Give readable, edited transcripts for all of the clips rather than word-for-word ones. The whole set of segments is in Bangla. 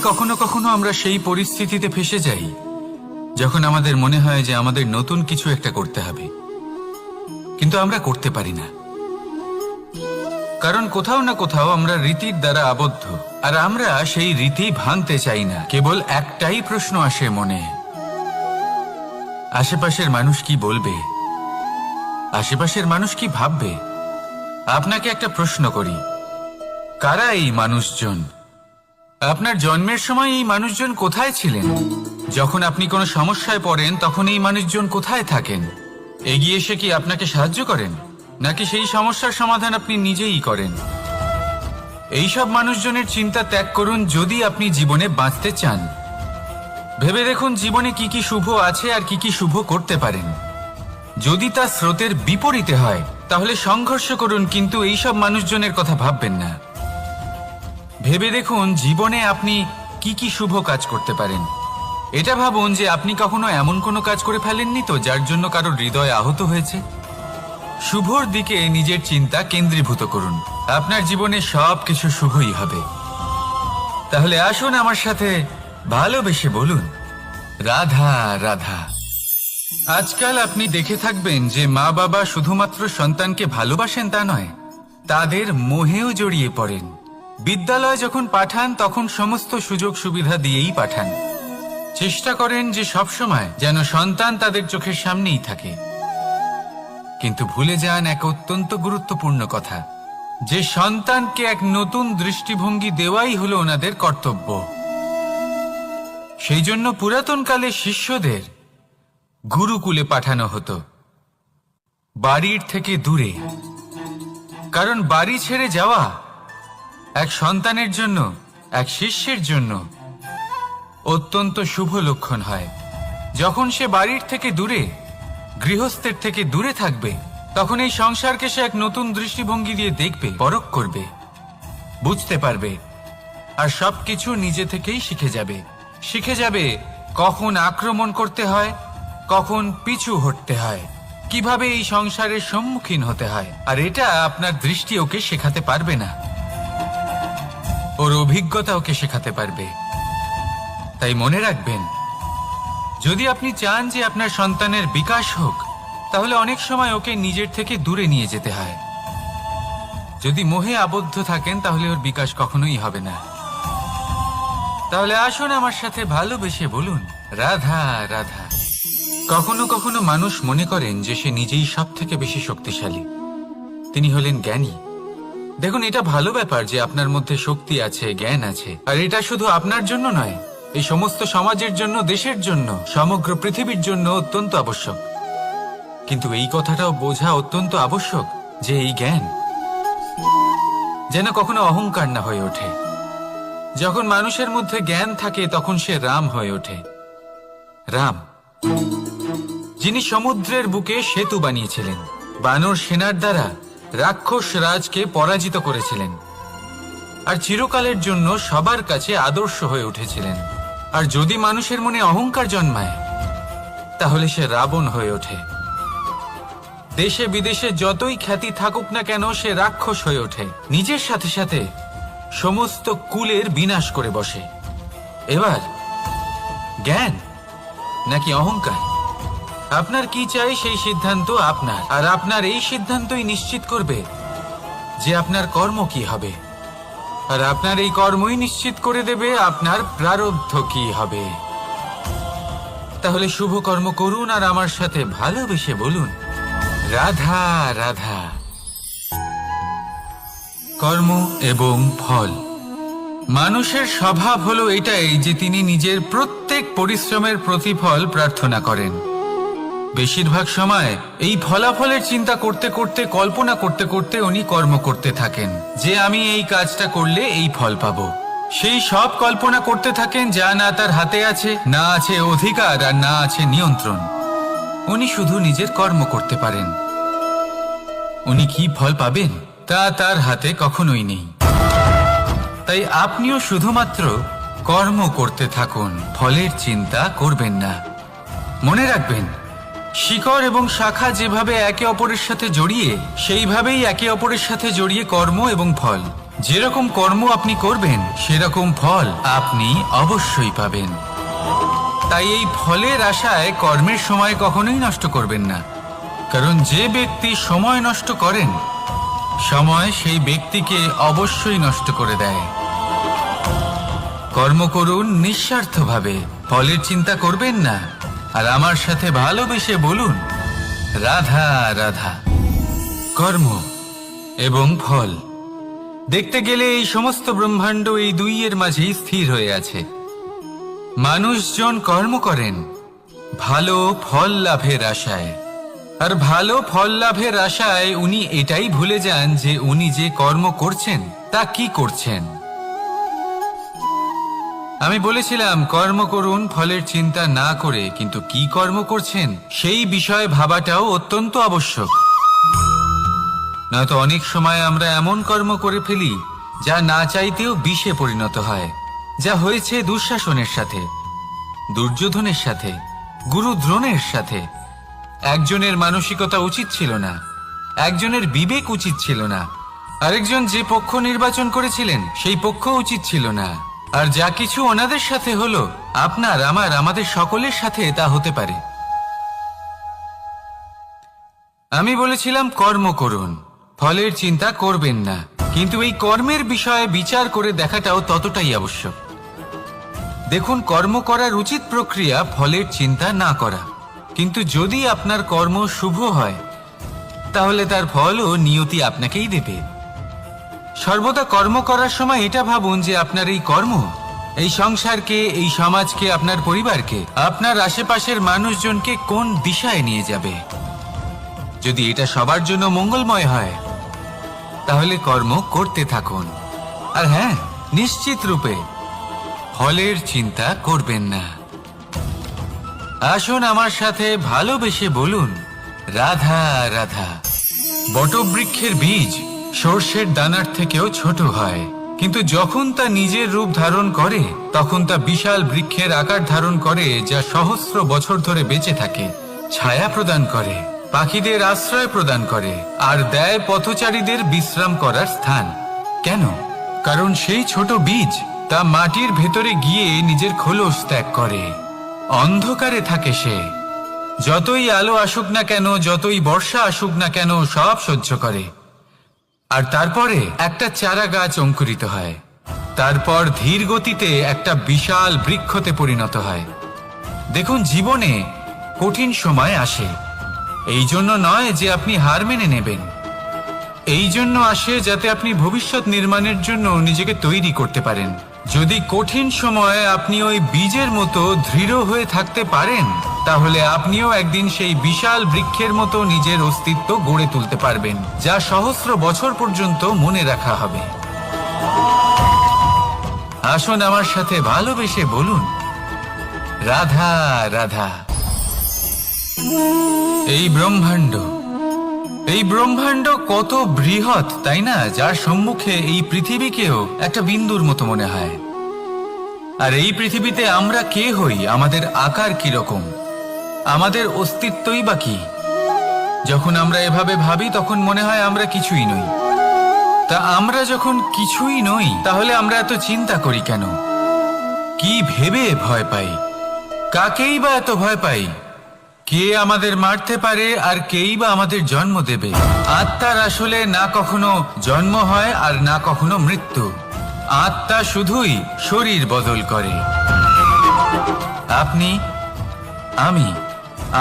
কখনো কখনো আমরা সেই পরিস্থিতিতে ফেসে যাই যখন আমাদের মনে হয় যে আমাদের নতুন কিছু একটা করতে হবে, কিন্তু আমরা করতে পারি না, কারণ কোথাও না কোথাও আমরা রীতির দ্বারা আবদ্ধ, আর আমরা সেই রীতি ভাঙতে চাই না। কেবল একটাই প্রশ্ন আসে মনে, আশেপাশের মানুষ কি বলবে, আশেপাশের মানুষ কি ভাববে। আপনাকে একটা প্রশ্ন করি, কারা এই মানুষজন? আপনার জন্মের সময় এই মানুষজন কোথায় ছিলেন? যখন আপনি কোনো সমস্যায় পড়েন তখন এই মানুষজন কোথায় থাকেন? এগিয়ে এসে কি আপনাকে সাহায্য করেন, নাকি সেই সমস্যার সমাধান আপনি নিজেই করেন? এইসব মানুষজনের চিন্তা ত্যাগ করুন যদি আপনি জীবনে বাঁচতে চান। ভেবে দেখুন জীবনে কি কি শুভ আছে আর কি কি শুভ করতে পারেন। যদি তা স্রোতের বিপরীতে হয় তাহলে সংঘর্ষ করুন, কিন্তু এইসব মানুষজনের কথা ভাববেন না। ভেবে দেখুন জীবনে আপনি কি কি শুভ কাজ করতে পারেন। এটা ভাবুন যে আপনি কখনো এমন কোনো কাজ করে ফেলেননি তো যার জন্য কারোর হৃদয় আহত হয়েছে। শুভর দিকে নিজের চিন্তা কেন্দ্রীভূত করুন, আপনার জীবনে সব কিছু শুভই হবে। তাহলে আসুন আমার সাথে ভালোবেসে বলুন, রাধা রাধা। আজকাল আপনি দেখে থাকবেন যে মা বাবা শুধুমাত্র সন্তানকে ভালোবাসেন তা নয়, তাদের মোহেও জড়িয়ে পড়েন। বিদ্যালয় যখন পাঠান তখন সমস্ত সুযোগ সুবিধা দিয়েই পাঠান, চেষ্টা করেন যে সবসময় যেন সন্তান তাদের চোখের সামনেই থাকে। কিন্তু ভুলে যান এক অত্যন্ত গুরুত্বপূর্ণ কথা, যে সন্তানকে এক নতুন দৃষ্টিভঙ্গি দেওয়াই হলো ওনাদের কর্তব্য। সেই জন্য পুরাতন কালে শিষ্যদের গুরুকুলে পাঠানো হতো, বাড়ির থেকে দূরে। কারণ বাড়ি ছেড়ে যাওয়া এক সন্তানের জন্য, এক শিষ্যের জন্য অত্যন্ত শুভ লক্ষণ হয়। যখন সে বাড়ির থেকে দূরে, গৃহস্থের থেকে দূরে থাকবে, তখন এই সংসারকে সে এক নতুন দৃষ্টিভঙ্গি দিয়ে দেখবে, পরখ করবে, বুঝতে পারবে, আর সবকিছু নিজে থেকেই শিখে যাবে কখন আক্রমণ করতে হয়, কখন পিছু হটতে হয়, কিভাবে এই সংসারের সম্মুখীন হতে হয়। আর এটা আপনার দৃষ্টি ওকে শেখাতে পারবে না, ওর অভিজ্ঞতা ওকে শেখাতে পারবে। তাই মনে রাখবেন, যদি আপনি চান যে আপনার সন্তানের বিকাশ হোক, তাহলে অনেক সময় ওকে নিজের থেকে দূরে নিয়ে যেতে হয়। যদি মোহে আবদ্ধ থাকেন তাহলে ওর বিকাশ কখনোই হবে না। তাহলে আসুন আমার সাথে ভালোবেসে বলুন, রাধা রাধা। কখনো কখনো মানুষ মনে করেন যে সে নিজেই সব থেকে বেশি শক্তিশালী, তিনি হলেন জ্ঞানী। দেখুন, এটা ভালো ব্যাপার যে আপনার মধ্যে শক্তি আছে, জ্ঞান আছে, আর এটা শুধু আপনার জন্য নয়, এই সমস্ত সমাজের জন্য, দেশের জন্য, সমগ্র পৃথিবীর জন্য অত্যন্ত আবশ্যক। কিন্তু এই কথাটাও বোঝা অত্যন্ত আবশ্যক যে এই জ্ঞান যেন কখনো অহংকার না হয়ে ওঠে। যখন মানুষের মধ্যে জ্ঞান থাকে তখন সে রাম হয়ে ওঠে। রাম, যিনি সমুদ্রের বুকে সেতু বানিয়েছিলেন, বানর সেনার দ্বারা রাক্ষস রাজকে পরাজিত করেছিলেন, আর চিরকালের জন্য সবার কাছে আদর্শ হয়ে উঠেছিলেন। আর যদি মানুষের মনে অহংকার জন্মায় তাহলে সে রাবণ হয়ে ওঠে। দেশে বিদেশে যতই খ্যাতি থাকুক না কেন, সে রাক্ষস হয়ে ওঠে, নিজের সাথে সাথে সমস্ত কুলের বিনাশ করে বসে। এবার জ্ঞান নাকি অহংকার, আপনার কি চাই সেই সিদ্ধান্ত আপনার, আর আপনার এই সিদ্ধান্তই নিশ্চিত করবে যে আপনার কর্ম কি হবে, আর আপনার এই কর্মই নিশ্চিত করে দেবে আপনার প্রারব্ধ কি হবে। তাহলে শুভ কর্ম করুন আর আমার সাথে ভালোবেসে বলুন, রাধা রাধা। কর্ম এবং ফল। মানুষের স্বভাব হলো এটাই যে তিনি নিজের প্রত্যেক পরিশ্রমের প্রতিফল প্রার্থনা করেন। বেশিরভাগ সময় এই ফলাফলের চিন্তা করতে করতে, কল্পনা করতে করতে উনি কর্ম করতে থাকেন, যে আমি এই কাজটা করলে এই ফল পাবো। সেই সব কল্পনা করতে থাকেন যা না তার হাতে আছে, না আছে অধিকার, আর না আছে নিয়ন্ত্রণ। উনি শুধু নিজের কর্ম করতে পারেন। উনি কি ফল পাবেন তা তার হাতে কখনোই নেই। তাই আপনিও শুধুমাত্র কর্ম করতে থাকুন, ফলের চিন্তা করবেন না। মনে রাখবেন, শিকড় এবং শাখা যেভাবে একে অপরের সাথে জড়িয়ে, সেইভাবেই একে অপরের সাথে জড়িয়ে কর্ম এবং ফল। যেরকম কর্ম আপনি করবেন সেরকম ফল আপনি অবশ্যই পাবেন। তাই এই ফলের আশায় কর্মের সময় কখনোই নষ্ট করবেন না, কারণ যে ব্যক্তি সময় নষ্ট করেন, সময় সেই ব্যক্তিকে অবশ্যই নষ্ট করে দেয়। কর্ম করুন নিঃস্বার্থভাবে, ফলের চিন্তা করবেন না, আর আমার সাথে ভালোবেসে বলুন রাধা রাধা। কর্ম এবং ফল দেখতে গেলে এই সমস্ত ব্রহ্মাণ্ড এই দুইয়ের মাঝেই স্থির হয়ে আছে। মানুষজন কর্ম করেন ভালো ফল লাভের আশায়, আর ভালো ফল লাভের আশায় উনি এটাই ভুলে যান যে উনি যে কর্ম করছেন তা কি করছেন। আমি বলেছিলাম কর্ম করুন ফলের চিন্তা না করে, কিন্তু কি কর্ম করছেন সেই বিষয়ে ভাবাটাও অত্যন্ত আবশ্যক। নয়তো অনেক সময় আমরা এমন কর্ম করে ফেলি যা না চাইতেও বিষে পরিণত হয়, যা হয়েছে দুঃশাসনের সাথে, দুর্যোধনের সাথে, গুরু দ্রোণের সাথে। একজনের মানসিকতা উচিত ছিল না, একজনের বিবেক উচিত ছিল না, আরেকজন যে পক্ষ নির্বাচন করেছিলেন সেই পক্ষ উচিত ছিল না। আর যা কিছু ওনাদের সাথে হলো, আপনার আমার আমাদের সকলের সাথে তা হতে পারে। আমি বলেছিলাম কর্ম করুন, ফলের চিন্তা করবেন না, কিন্তু এই কর্মের বিষয়ে বিচার করে দেখাটাও ততটাই আবশ্যক। দেখুন, কর্ম করার উচিত প্রক্রিয়া ফলের চিন্তা না করা, কিন্তু যদি আপনার কর্ম শুভ হয় তাহলে তার ফলও নিয়তি আপনাকেই দেবে। সর্বদা কর্ম করার সময় এটা ভাবুন যে আপনার এই কর্ম এই সংসারকে, এই সমাজকে, আপনার পরিবারকে, আপনার আশেপাশের মানুষজনকে কোন দিশায় নিয়ে যাবে। যদি এটা সবার জন্য মঙ্গলময় হয় তাহলে কর্ম করতে থাকুন। আর হ্যাঁ, নিশ্চিত রূপে ফলের চিন্তা করবেন না। আসুন আমার সাথে ভালোবেসে বলুন রাধা রাধা। বটবৃক্ষের বীজ সর্ষের দানার থেকেও ছোট হয়, কিন্তু যখন তা নিজের রূপ ধারণ করে তখন তা বিশাল বৃক্ষের আকার ধারণ করে, যা সহস্র বছর ধরে বেঁচে থাকে, ছায়া প্রদান করে, পাখিদের আশ্রয় প্রদান করে, আর দেয় পথচারীদের বিশ্রাম করার স্থান। কেন? কারণ সেই ছোট বীজ তা মাটির ভেতরে গিয়ে নিজের খোলস ত্যাগ করে। অন্ধকারে থাকে সে, যতই আলো আসুক না কেন, যতই বর্ষা আসুক না কেন, সব সহ্য করে। আর তারপরে একটা চারা গাছ অঙ্কুরিত হয়, তারপর ধীর গতিতে একটা বিশাল বৃক্ষতে পরিণত হয়। দেখুন, জীবনে কঠিন সময় আসে, এই জন্য নয় যে আপনি হার মেনে নেবেন, এই জন্য আসে যাতে আপনি ভবিষ্যৎ নির্মাণের জন্য নিজেকে তৈরি করতে পারেন। যদি কঠিন সময়ে আপনি ওই বীজের মতো দৃঢ় হয়ে থাকতে পারেন, তাহলে আপনিও একদিন সেই বিশাল বৃক্ষের মতো নিজের অস্তিত্ব গড়ে তুলতে পারবেন, যা সহস্র বছর পর্যন্ত মনে রাখা হবে। আসুন আমার সাথে ভালোবেসে বলুন রাধা রাধা। এই ব্রহ্মাণ্ড কত বৃহৎ, তাই না? যার সম্মুখে এই পৃথিবীকেও একটা বিন্দুর মতো মনে হয়। আর এই পৃথিবীতে আমরা কে হই, আমাদের আকার কিরকম, আমাদের অস্তিত্বই বা কি? যখন আমরা এভাবে ভাবি তখন মনে হয় আমরা কিছুই নই। তা আমরা যখন কিছুই নই, তাহলে আমরা এত চিন্তা করি কেন? কি ভেবে ভয় পাই? কাকেই বা এত ভয় পাই? কে আমাদের মারতে পারে আর কেই বা আমাদের জন্ম দেবে? আত্মার আসলে না কখনো জন্ম হয় আর না কখনো মৃত্যু। আত্মা শুধুই শরীর বদল করে। আপনি, আমি,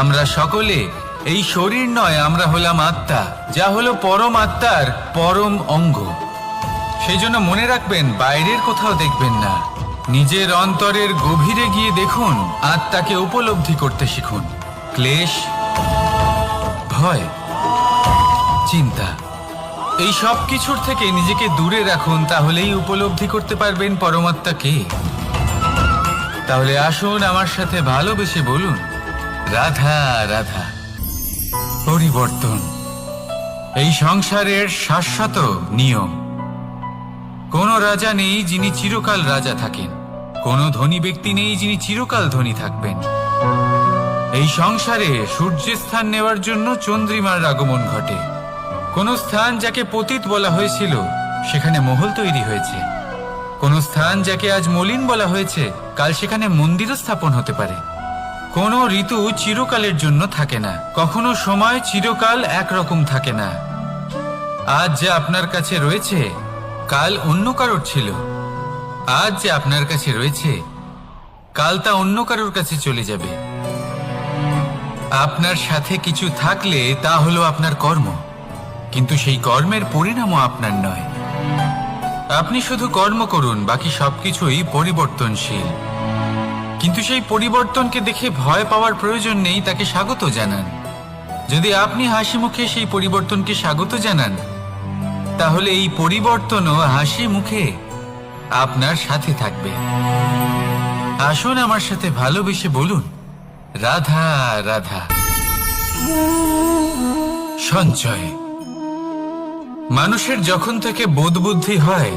আমরা সকলে এই শরীর নয়, আমরা হলাম আত্মা, যা হলো পরম আত্মার পরম অঙ্গ। সেই জন্য মনে রাখবেন, বাইরের কোথাও দেখবেন না, নিজের অন্তরের গভীরে গিয়ে দেখুন, আত্মাকে উপলব্ধি করতে শিখুন। ক্লেশ, ভয়, চিন্তা, এই সব কিছুর থেকে নিজেকে দূরে রাখুন, তাহলেই উপলব্ধি করতে পারবেন পরমাত্মাকে। তাহলে আসুন আমার সাথে ভালোবেসে বলুন রাধা রাধা। পরিবর্তন এই সংসারের শাশ্বত নিয়ম। কোনো রাজা নেই যিনি চিরকাল রাজা থাকেন, কোনো ধনী ব্যক্তি নেই যিনি চিরকাল ধনী থাকবেন। এই সংসারে সূর্যের স্থান নেওয়ার জন্য চন্দ্রিমার আগমন ঘটে। কোন স্থান যাকে পতিত বলা হয়েছিল সেখানে মহল তৈরি হয়েছে। কোন স্থান যাকে আজ মলিন বলা হয়েছে কাল সেখানে মন্দিরও স্থাপন হতে পারে। কোনো ঋতু চিরকালের জন্য থাকে না, কখনো সময় চিরকাল একরকম থাকে না। আজ যে আপনার কাছে রয়েছে কাল অন্য কারোর ছিল, আজ যে আপনার কাছে রয়েছে কাল তা অন্য কারোর কাছে চলে যাবে। আপনার সাথে কিছু থাকলে তা হলো আপনার কর্ম, কিন্তু সেই কর্মের পরিণামও আপনার নয়। আপনি শুধু কর্ম করুন, বাকি সবকিছুই পরিবর্তনশীল। কিন্তু সেই পরিবর্তনকে দেখে ভয় পাওয়ার প্রয়োজন নেই, তাকে স্বাগত জানান। যদি আপনি হাসি মুখে সেই পরিবর্তনকে স্বাগত জানান, তাহলে এই পরিবর্তনও হাসি মুখে আপনার সাথে থাকবে। আসুন আমার সাথে ভালোবেসে বলুন, রাধা রাধা। সঞ্চয়। মানুষের যখন থেকে বোধ বুদ্ধি হয়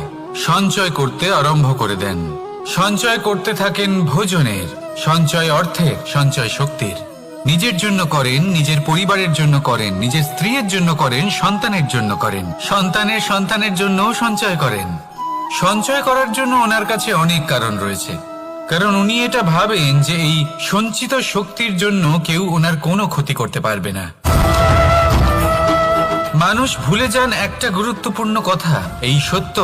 সঞ্চয় করতে আরম্ভ করে দেন। সঞ্চয় করতে থাকেন ভোজনের, সঞ্চয় অর্থের, সঞ্চয় শক্তির। নিজের জন্য করেন, নিজের পরিবারের জন্য করেন, নিজের স্ত্রীর জন্য করেন, সন্তানের জন্য করেন, সন্তানের সন্তানের জন্যও সঞ্চয় করেন। সঞ্চয় করার জন্য ওনার কাছে অনেক কারণ রয়েছে, কারণ উনি এটা ভাবেন যে এই সঞ্চিত শক্তির জন্য কেউ ওনার কোনো ক্ষতি করতে পারবে না। মানুষ ভুলে যান একটা গুরুত্বপূর্ণ কথা, এই সত্য,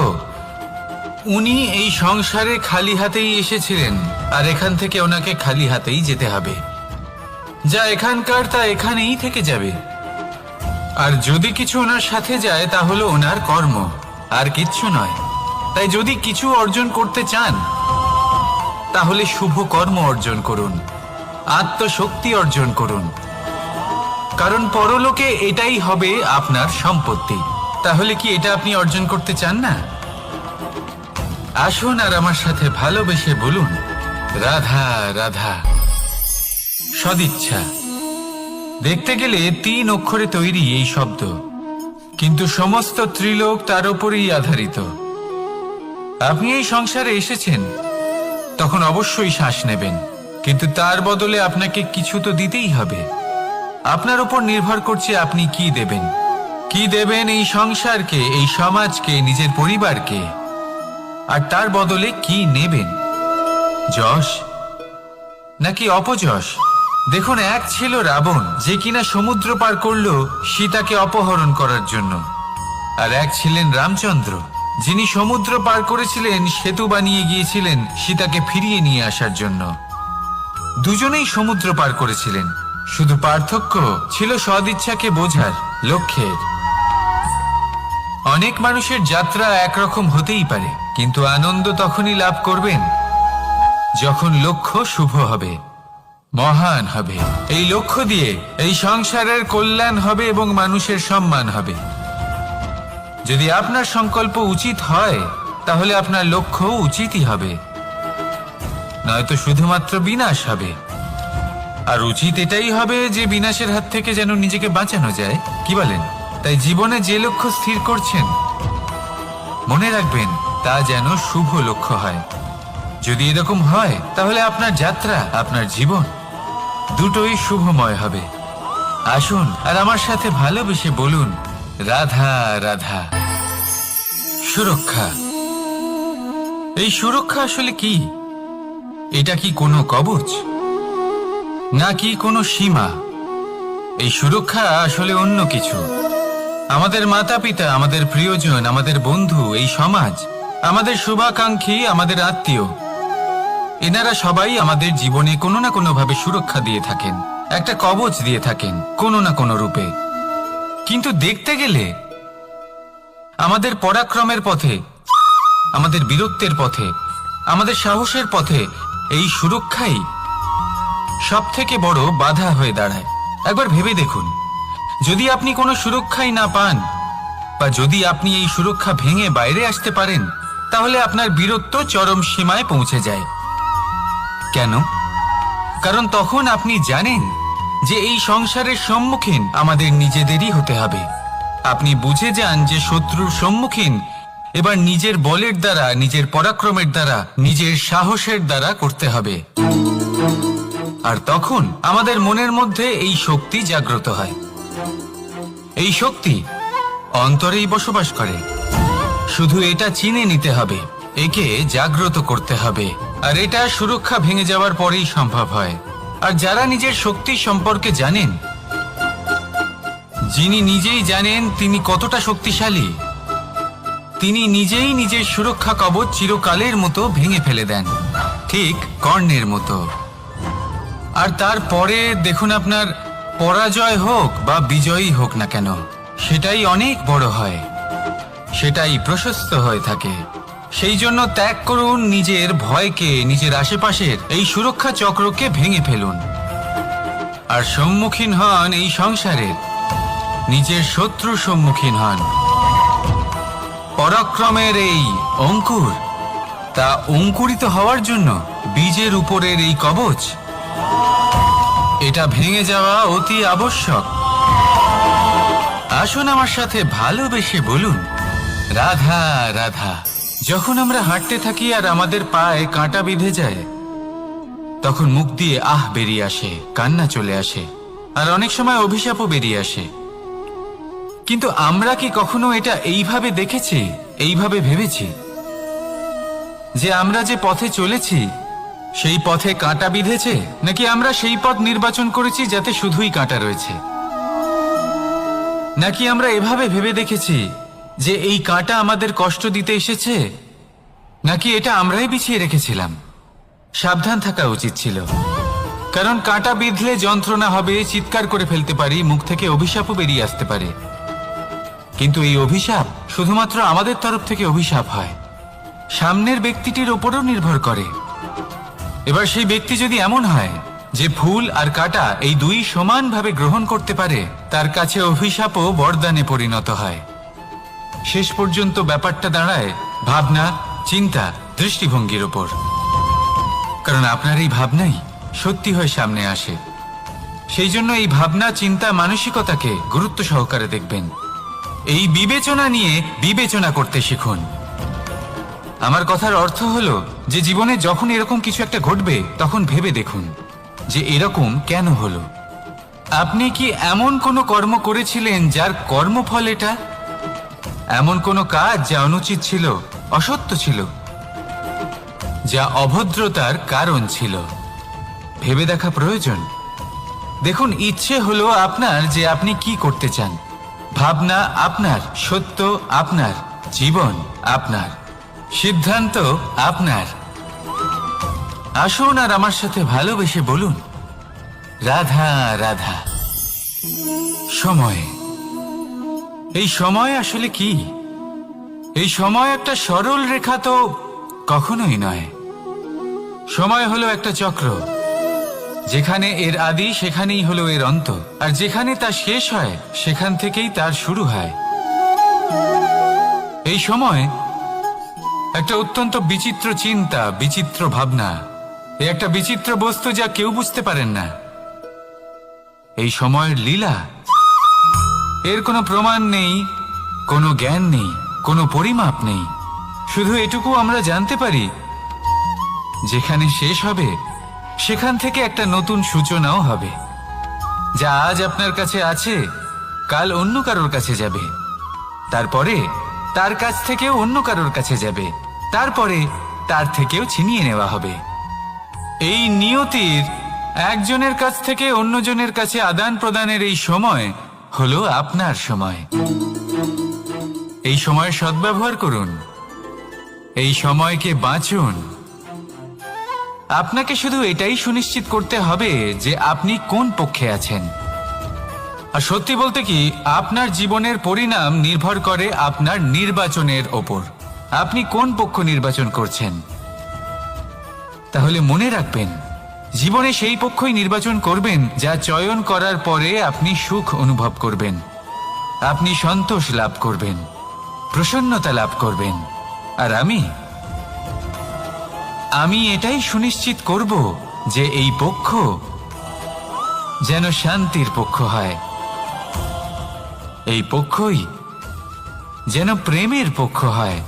উনি এই সংসারে খালি হাতেই এসেছিলেন আর এখান থেকে ওনাকে খালি হাতেই যেতে হবে। যা এখানকার তা এখানেই থেকে যাবে। আর যদি কিছু ওনার সাথে যায় তা হলো ওনার কর্ম, আর কিচ্ছু নয়। তাই যদি কিছু অর্জন করতে চান তাহলে শুভ কর্ম অর্জন করুন, আত্মশক্তি অর্জন করুন, কারণ পরলোকে এটাই হবে আপনার সম্পত্তি। তাহলে কি এটা আপনি অর্জন করতে চান না? আসুন আর আমার সাথে ভালোবেসে বলুন, রাধা রাধা। সদিচ্ছা। দেখতে গেলে 3 অক্ষরে তৈরি এই শব্দ, কিন্তু সমস্ত ত্রিলোক তার উপরেই আধারিত। আপনি এই সংসারে এসেছেন, তখন অবশ্যই শ্বাস নেবেন, কিন্তু তার বদলে আপনাকে কিছু তো দিতেই হবে। আপনার উপর নির্ভর করছে আপনি কি দেবেন। কি দেবেন এই সংসারকে, এই সমাজকে, নিজের পরিবারকে, আর তার বদলে কি নেবেন? যশ নাকি অপযশ? দেখুন, এক ছিল রাবণ, যে কিনা সমুদ্র পার করলো সীতাকে অপহরণ করার জন্য, আর এক ছিলেন রামচন্দ্র, যিনি সমুদ্র পার করেছিলেন, সেতু বানিয়ে গিয়েছিলেন সীতাকে ফিরিয়ে নিয়ে আসার জন্য। দুজনেই সমুদ্র পার করেছিলেন, শুধু পার্থক্য ছিল সদিচ্ছাকে বোঝার, লক্ষ্যের। অনেক মানুষের যাত্রা একরকম হতেই পারে, কিন্তু আনন্দ তখনই লাভ করবেন যখন লক্ষ্য শুভ হবে, মহান হবে। এই লক্ষ্য দিয়ে এই সংসারের কল্যাণ হবে এবং মানুষের সম্মান হবে। যদি আপনার সংকল্প উচিত হয় তাহলে আপনার লক্ষ্য উচিতই হবে, নয়তো শুধুমাত্র বিনাশ হবে। আর উচিত এটাই হবে যে বিনাশের হাত থেকে যেন নিজেকে বাঁচানো যায়, কি বলেন? তাই জীবনে যে লক্ষ্য স্থির করছেন মনে রাখবেন তা যেন শুভ লক্ষ্য হয়। যদি এরকম হয় তাহলে আপনার যাত্রা, আপনার জীবন দুটোই শুভময় হবে। আসুন আর আমার সাথে ভালোবেসে বলুন, রাধা রাধা। সুরক্ষা। এই সুরক্ষা আসলে কি? এটা কি কোনো কবচ নাকি কোনো সীমা? এই সুরক্ষা আসলে অন্য কিছু। আমাদের মাতা পিতা, আমাদের প্রিয়জন, আমাদের বন্ধু, এই সমাজ, আমাদের শুভাকাঙ্ক্ষী, আমাদের আত্মীয়, এনারা সবাই আমাদের জীবনে কোনো না কোনো ভাবে সুরক্ষা দিয়ে থাকেন, একটা কবচ দিয়ে থাকেন কোনো না কোনো রূপে। কিন্তু দেখতে গেলে আমাদের পরাক্রমের পথে, আমাদের বীরত্বের পথে, আমাদের সাহসের পথে এই সুরক্ষাই সব থেকে বড় বাধা হয়ে দাঁড়ায়। একবার ভেবে দেখুন, যদি আপনি কোনো সুরক্ষাই না পান, বা যদি আপনি এই সুরক্ষা ভেঙে বাইরে আসতে পারেন, তাহলে আপনার বীরত্ব চরম সীমায় পৌঁছে যায়। কেন? কারণ তখন আপনি জানেন যে এই সংসারের সম্মুখীন আমাদের নিজেদেরই হতে হবে। আপনি বুঝে যান যে শত্রুর সম্মুখীন এবার নিজের বলের দ্বারা, নিজের পরাক্রমের দ্বারা, নিজের সাহসের দ্বারা করতে হবে। আর তখন আমাদের মনের মধ্যে এই শক্তি জাগ্রত হয়। এই শক্তি অন্তরেই বসবাস করে। শুধু এটা চিনে নিতে হবে, একে জাগ্রত করতে হবে। আর এটা সুরক্ষা ভেঙে যাওয়ার পরেই সম্ভব হয়। আর যারা নিজের শক্তি সম্পর্কে জানেন, যিনি নিজেই জানেন তিনি কতটা শক্তিশালী, তিনি নিজেই নিজের সুরক্ষা কবচ চিরকালের মতো ভেঙে ফেলে দেন, ঠিক কর্ণের মতো। আর তারপরে দেখুন, আপনার পরাজয় হোক বা বিজয়ী হোক না কেন, সেটাই অনেক বড় হয়, সেটাই প্রশস্ত হয়ে থাকে। সেই জন্য ত্যাগ করুন নিজের ভয়কে, নিজের আশেপাশের এই সুরক্ষা চক্রকে ভেঙে ফেলুন। আর সম্মুখীন হন এই সংসারের নিজের শত্রুর সম্মুখীন হন। পরাক্রমের এই অঙ্কুর, তা অঙ্কুরিত হওয়ার জন্য বীজের উপরের এই কবচ, এটা ভেঙে যাওয়া অতি আবশ্যক। আসুন আমার সাথে ভালোবেসে বলুন, রাধা রাধা। যখন আমরা হাঁটতে থাকি আর আমাদের পায়ে কাঁটা বিঁধে যায়, তখন মুখ দিয়ে আহ বেরিয়ে আসে, কান্না চলে আসে, আর অনেক সময় অভিশাপও বেরিয়ে আসে। কিন্তু আমরা কি কখনো এটা এইভাবে দেখেছি, এইভাবে ভেবেছি যে আমরা যে পথে চলেছি সেই পথে কাঁটা বিঁধেছে, নাকি আমরা সেই পথ নির্বাচন করেছি যাতে শুধুই কাঁটা রয়েছে? নাকি আমরা এভাবে ভেবে দেখেছি যে এই কাঁটা আমাদের কষ্ট দিতে এসেছে, নাকি এটা আমরাই বিছিয়ে রেখেছিলাম? সাবধান থাকা উচিত ছিল, কারণ কাঁটা বিঁধলে যন্ত্রণা হবে, চিৎকার করে ফেলতে পারি, মুখ থেকে অভিশাপও বেরিয়ে আসতে পারে। কিন্তু এই অভিশাপ শুধুমাত্র আমাদের তরফ থেকে অভিশাপ হয়, সামনের ব্যক্তিটির ওপরও নির্ভর করে। এবার সেই ব্যক্তি যদি এমন হয় যে ফুল আর কাঁটা এই দুই সমানভাবে গ্রহণ করতে পারে, তার কাছে অভিশাপও বরদানে পরিণত হয়। শেষ পর্যন্ত ব্যাপারটা দাঁড়ায় ভাবনা, চিন্তা, দৃষ্টিভঙ্গির ওপর। কারণ আপনার এই ভাবনাই সত্যি হয়ে সামনে আসে। সেই জন্য এই ভাবনা, চিন্তা, মানসিকতাকে গুরুত্ব সহকারে দেখবেন। এই বিবেচনা নিয়ে বিবেচনা করতে শিখুন। আমার কথার অর্থ হলো যে জীবনে যখন এরকম কিছু একটা ঘটবে, তখন ভেবে দেখুন যে এরকম কেন হলো। আপনি কি এমন কোনো কর্ম করেছিলেন যার কর্মফল এটা? এমন কোনো কাজ যা অনুচিত ছিল, অসত্য ছিল, যা অভদ্রতার কারণ ছিল? ভেবে দেখা প্রয়োজন। দেখুন, ইচ্ছে হলো আপনার যে আপনি কি করতে চান, ভাবনা আপনার, সত্য আপনার, জীবন আপনার, সিদ্ধান্ত আপনার। আসুন আর আমার সাথে ভালোবেসে বলুন, রাধা রাধা। সময়, এই সময় আসলে কি? এই সময় একটা সরল রেখা তো কখনোই নয়। সময় হলো একটা চক্র, যেখানে এর আদি সেখানেই হলো এর অন্ত, আর যেখানে তা শেষ হয় সেখান থেকেই তার শুরু হয়। এই সময় একটা অত্যন্ত বিচিত্র চিন্তা, বিচিত্র ভাবনা, একটা বিচিত্র বস্তু যা কেউ বুঝতে পারেন না। এই সময়ের লীলা, এর কোনো প্রমাণ নেই, কোনো জ্ঞান নেই, কোনো পরিমাপ নেই। শুধু এটুকু আমরা জানতে পারি, যেখানে শেষ হবে সেখান থেকে একটা নতুন সূচনাও হবে। যা আজ আপনার কাছে আছে, কাল অন্য কারোর কাছে যাবে, তারপরে তার কাছ থেকেও অন্য কারোর কাছে যাবে, তারপরে তার থেকেও ছিনিয়ে নেওয়া হবে। এই নিয়তির একজনের কাছ থেকে অন্যজনের কাছে আদান প্রদানের এই সময় হলো আপনার সময়। এই সময়ের সদ্ব্যবহার করুন, এই সময়কে বাঁচুন। আপনাকে শুধু এটাই সুনিশ্চিত করতে হবে যে আপনি কোন পক্ষে আছেন। আর সত্যি বলতে কি, আপনার জীবনের পরিণাম নির্ভর করে আপনার নির্বাচনের ওপর। আপনি কোন পক্ষ নির্বাচন করছেন। তাহলে মনে রাখবেন, জীবনে সেই পক্ষই নির্বাচন করবেন যা চয়ন করার পরে আপনি সুখ অনুভব করবেন, আপনি সন্তোষ লাভ করবেন, প্রসন্নতা লাভ করবেন। আর আমি এটাই সুনিশ্চিত করব যে এই পক্ষ যেন শান্তির পক্ষ হয়, এই পক্ষই যেন প্রেমের পক্ষ হয়।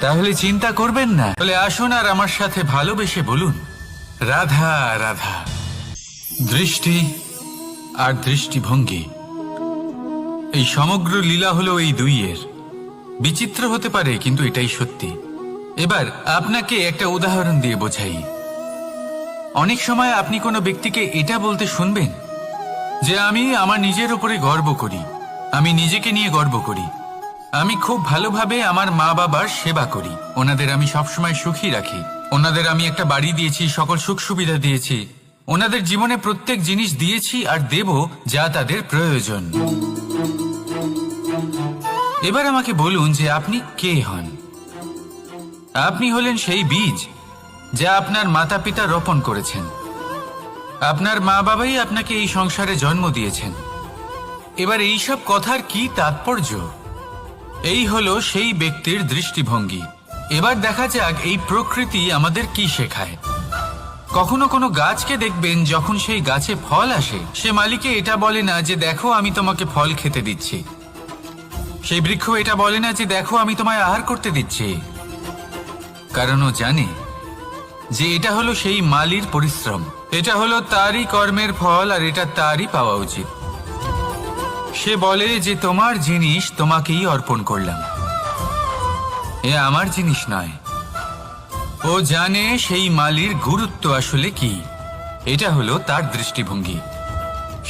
তাহলে চিন্তা করবেন না। তাহলে আসুন আর আমার সাথে ভালোবেসে বলুন, রাধা রাধা। দৃষ্টি আর দৃষ্টিভঙ্গি, এই সমগ্র লীলা হলো এই দুইয়ের। বিচিত্র হতে পারে, কিন্তু এটাই সত্যি। এবার আপনাকে একটা উদাহরণ দিয়ে বোঝাই। অনেক সময় আপনি কোনো ব্যক্তিকে এটা বলতে শুনবেন যে আমি আমার নিজের উপরে গর্ব করি, আমি নিজেকে নিয়ে গর্ব করি, আমি খুব ভালোভাবে আমার মা বাবার সেবা করি, ওনাদের আমি সবসময় সুখী রাখি, ওনাদের আমি একটা বাড়ি দিয়েছি, সকল সুখ সুবিধা দিয়েছি, ওনাদের জীবনে প্রত্যেক জিনিস দিয়েছি আর দেব যা তাদের প্রয়োজন। এবার আমাকে বলুন যে আপনি কে হন? আপনি হলেন সেই বীজ যা আপনার মাতা পিতা রোপণ করেছেন। আপনার মা বাবাই আপনাকে এই সংসারে জন্ম দিয়েছেন। এবার এইসব কথার কি তাৎপর্য? এই হলো সেই ব্যক্তির দৃষ্টিভঙ্গি। এবার দেখা যাক এই প্রকৃতি আমাদের কি শেখায়। কখনো কোনো গাছকে দেখবেন, যখন সেই গাছে ফল আসে, সে মালিকে এটা বলে না যে দেখো আমি তোমাকে ফল খেতে দিচ্ছি। সেই বৃক্ষ এটা বলে না যে দেখো আমি তোমায় আহার করতে দিচ্ছি, কারণ ও জানে যে এটা হলো সেই মালির পরিশ্রম, এটা হলো তারই কর্মের ফল, আর এটা তারই পাওয়া উচিত। সে বলে যে তোমার জিনিস তোমাকেই অর্পণ করলাম, এ আমার জিনিস নয়। ও জানে সেই মালির গুরুত্ব আসলে কি। এটা হলো তার দৃষ্টিভঙ্গি।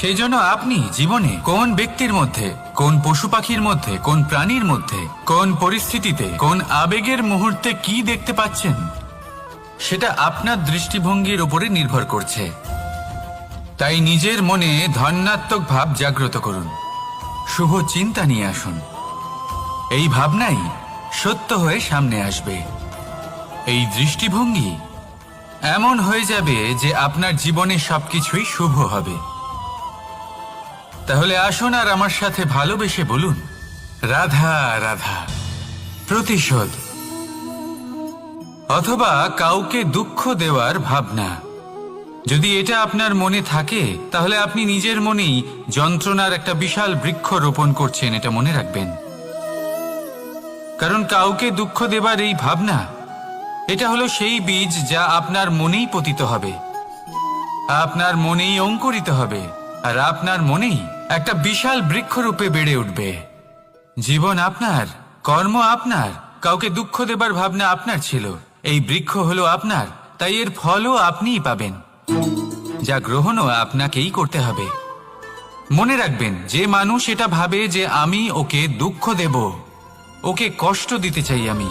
সেই জন্য আপনি জীবনে কোন ব্যক্তির মধ্যে, কোন পশু পাখির মধ্যে, কোন প্রাণীর মধ্যে, কোন পরিস্থিতিতে, কোন আবেগের মুহূর্তে কি দেখতে পাচ্ছেন, সেটা আপনার দৃষ্টিভঙ্গির উপরে নির্ভর করছে। তাই নিজের মনে ধনাত্মক ভাব জাগ্রত করুন, শুভ চিন্তা নিয়ে আসুন। এই ভাবনাই সত্য হয়ে সামনে আসবে। এই দৃষ্টিভঙ্গি এমন হয়ে যাবে যে আপনার জীবনে সবকিছুই শুভ হবে। তাহলে আসুন আর আমার সাথে ভালোবেসে বলুন, রাধা রাধা। প্রতিশোধ অথবা কাউকে দুঃখ দেওয়ার ভাবনা, যদি এটা আপনার মনে থাকে, তাহলে আপনি নিজের মনেই যন্ত্রণার একটা বিশাল বৃক্ষ রোপণ করছেন, এটা মনে রাখবেন। কারণ কাউকে দুঃখ দেবার এই ভাবনা, এটা হলো সেই বীজ যা আপনার মনেই পতিত হবে, আপনার মনেই অঙ্কুরিত হবে, আর আপনার মনেই একটা বিশাল বৃক্ষরূপে বেড়ে উঠবে। জীবন আপনার, কর্ম আপনার, কাউকে দুঃখ দেবার ভাবনা আপনার ছিল, এই বৃক্ষ হলো আপনার, তাই এর ফলও আপনিই পাবেন, যা গ্রহণও আপনাকেই করতে হবে। মনে রাখবেন, যে মানুষ এটা ভাবে যে আমি ওকে দুঃখ দেব, ওকে কষ্ট দিতে চাই আমি,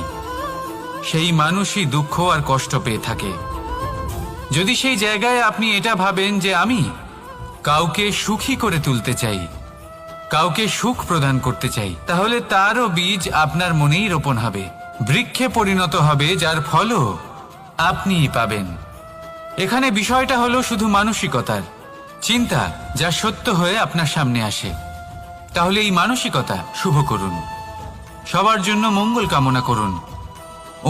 সেই মানুষই দুঃখ আর কষ্ট পেয়ে থাকে। যদি সেই জায়গায় আপনি এটা ভাবেন যে আমি কাউকে সুখী করে তুলতে চাই, কাউকে সুখ প্রদান করতে চাই, তাহলে তারও বীজ আপনার মনেই রোপণ হবে, বৃক্ষে পরিণত হবে, যার ফলও আপনিই পাবেন। এখানে বিষয়টা হলো শুধু মানসিকতার চিন্তা, যা সত্য হয়ে আপনার সামনে আসে। তাহলে এই মানসিকতা শুভ করুন, সবার জন্য মঙ্গল কামনা করুন।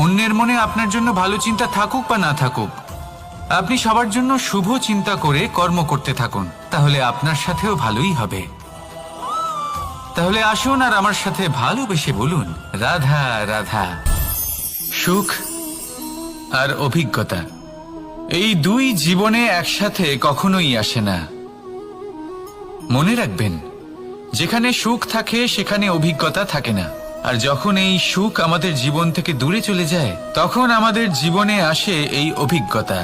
অন্যের মনে আপনার জন্য ভালো চিন্তা থাকুক বা না থাকুক, আপনি সবার জন্য শুভ চিন্তা করে কর্ম করতে থাকুন, তাহলে আপনার সাথেও ভালোই হবে। তাহলে আসুন আর আমার সাথে ভালোবেসে বলুন, রাধা রাধা। সুখ আর অভিজ্ঞতা, এই দুই জীবনে একসাথে কখনোই আসে না। মনে রাখবেন, যেখানে সুখ থাকে সেখানে অভিজ্ঞতা থাকে না, আর যখন এই সুখ আমাদের জীবন থেকে দূরে চলে যায়, তখন আমাদের জীবনে আসে এই অভিজ্ঞতা।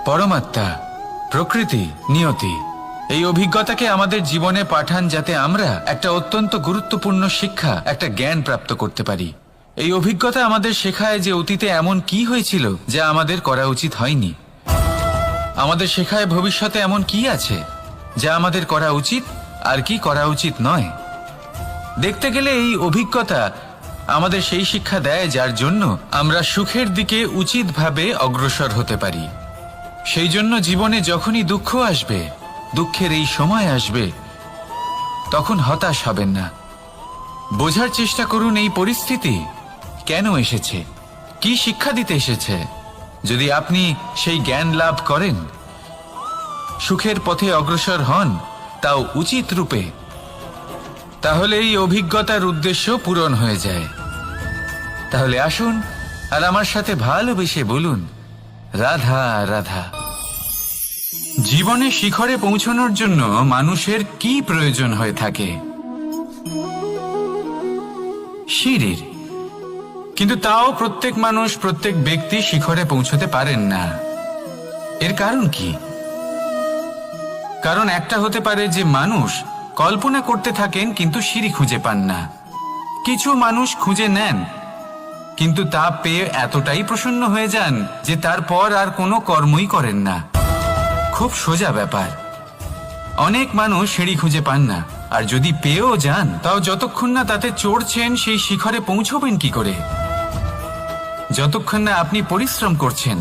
পরমাত্মা, প্রকৃতি, নিয়তি এই অভিজ্ঞতাকে আমাদের জীবনে পাঠান, যাতে আমরা একটা অত্যন্ত গুরুত্বপূর্ণ শিক্ষা, একটা জ্ঞান প্রাপ্ত করতে পারি। এই অভিজ্ঞতা আমাদের শেখায় যে অতীতে এমন কি হয়েছিল যা আমাদের করা উচিত হয়নি। আমাদের শেখায় ভবিষ্যতে এমন কি আছে যা আমাদের করা উচিত আর কি করা উচিত নয়। দেখতে গেলে এই অভিজ্ঞতা আমাদের সেই শিক্ষা দেয় যার জন্য আমরা সুখের দিকে উচিতভাবে অগ্রসর হতে পারি। সেই জন্য জীবনে যখনই দুঃখ আসবে, দুঃখের এই সময় আসবে, তখন হতাশ হবেন না। বোঝার চেষ্টা করুন এই পরিস্থিতি কেন এসেছে, কি শিক্ষা দিতে এসেছে। যদি আপনি সেই জ্ঞান লাভ করেন, সুখের পথে অগ্রসর হন, তাও উচিত রূপে, তাহলে এই অভিজ্ঞতার উদ্দেশ্য পূরণ হয়ে যায়। তাহলে আসুন আর আমার সাথে ভালোবেসে বলুন, রাধা রাধা। জীবনে শিখরে পৌঁছানোর জন্য মানুষের কি প্রয়োজন হয়ে থাকে? সিঁড়ির। কিন্তু তাও প্রত্যেক মানুষ, প্রত্যেক ব্যক্তি শিখরে পৌঁছতে পারেন না। এর কারণ কি? কারণ একটা হতে পারে যে মানুষ কল্পনা করতে থাকেন কিন্তু সিঁড়ি খুঁজে পান না। কিছু মানুষ খুঁজে নেন কিন্তু তা পেয়ে এতটাই প্রসন্ন হয়ে যান যে তারপর আর কোনো কর্মই করেন না। খুব সোজা ব্যাপার। অনেক মানুষ সিঁড়ি খুঁজে পান না, আর যদি পেয়েও যান তাও যতক্ষণ না তাতে চড়ছেন সেই শিখরে পৌঁছবেন কি করে? যতক্ষণ না আপনি পরিশ্রম করছেন,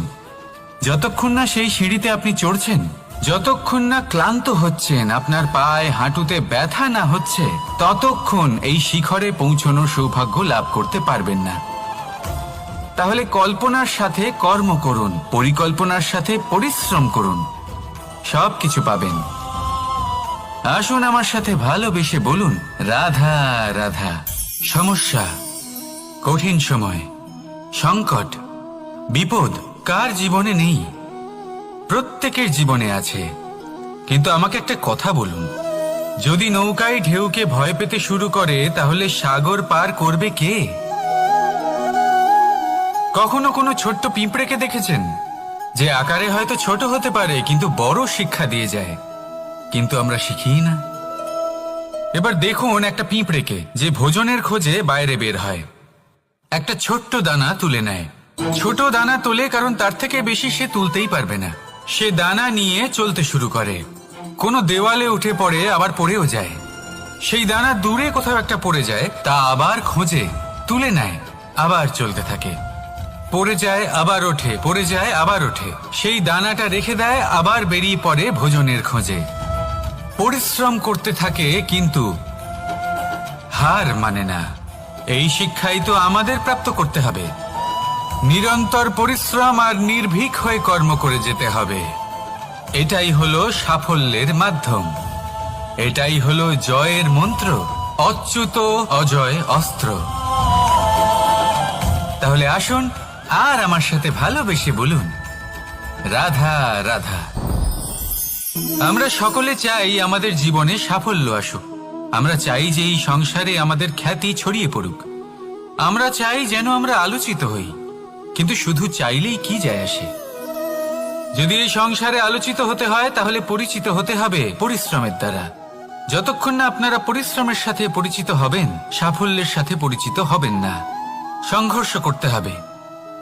যতক্ষণ না সেই সিঁড়িতে আপনি চড়ছেন, যতক্ষণ না ক্লান্ত হচ্ছেন, আপনার পায়ে হাঁটুতে ব্যথা না হচ্ছে, ততক্ষণ এই শিখরে পৌঁছানোর সৌভাগ্য লাভ করতে পারবেন না। তাহলে কল্পনার সাথে কর্ম করুন, পরিকল্পনার সাথে পরিশ্রম করুন, সব কিছু পাবেন। আসুন আমার সাথে ভালোবেসে বলুন রাধা রাধা। সমস্যা, কঠিন সময়, সংকট, বিপদ কার জীবনে নেই? প্রত্যেকের জীবনে আছে। কিন্তু আমাকে একটা কথা বলুন, যদি নৌকায় ঢেউকে ভয় পেতে শুরু করে তাহলে সাগর পার করবে কে? কখনো কোনো ছোট্ট পিঁপড়েকে দেখেছেন যে আকারে হয়তো ছোট হতে পারে কিন্তু বড় শিক্ষা দিয়ে যায়? কিন্তু আমরা শিখি না। এবার দেখুন একটা পিঁপড়েকে যে ভোজনের খোঁজে বাইরে বের হয়, একটা ছোট্ট দানা তুলে নেয়। ছোট দানা তোলে কারণ তার থেকে বেশি সে তুলতেই পারবে না। সে দানা নিয়ে চলতে শুরু করে, কোনো দেওয়ালে উঠে পড়ে, আবার পড়েও যায়। সেই দানা দূরে কোথাও একটা পড়ে যায়, তা আবার খোঁজে, তুলে নেয়, আবার চলতে থাকে। পড়ে যায় আবার ওঠে, পড়ে যায় আবার ওঠে। সেই দানাটা রেখে দেয়, আবার বেরিয়ে পড়ে ভোজনের খোঁজে। পরিশ্রম করতে থাকে কিন্তু হার মানে না। এই শিক্ষাই তো আমাদের প্রাপ্ত করতে হবে। নিরন্তর পরিশ্রম আর নির্ভীক হয়ে কর্ম করে যেতে হবে। এটাই হলো সাফল্যের মাধ্যম, এটাই হলো জয়ের মন্ত্র, অচ্যুত অজয় অস্ত্র। তাহলে আসুন আর আমার সাথে ভালোবেসে বলুন রাধা রাধা। আমরা সকলে চাই আমাদের জীবনে সাফল্য আসুক। আমরা চাই যে এই সংসারে আমাদের খ্যাতি ছড়িয়ে পড়ুক। আমরা চাই যেন আমরা আলোচিত হই। কিন্তু শুধু চাইলেই কি যায় আসে? যদি এই সংসারে আলোচিত হতে হয় তাহলে পরিচিত হতে হবে পরিশ্রমের দ্বারা। যতক্ষণ না আপনারা পরিশ্রমের সাথে পরিচিত হবেন, সাফল্যের সাথে পরিচিত হবেন না। সংঘর্ষ করতে হবে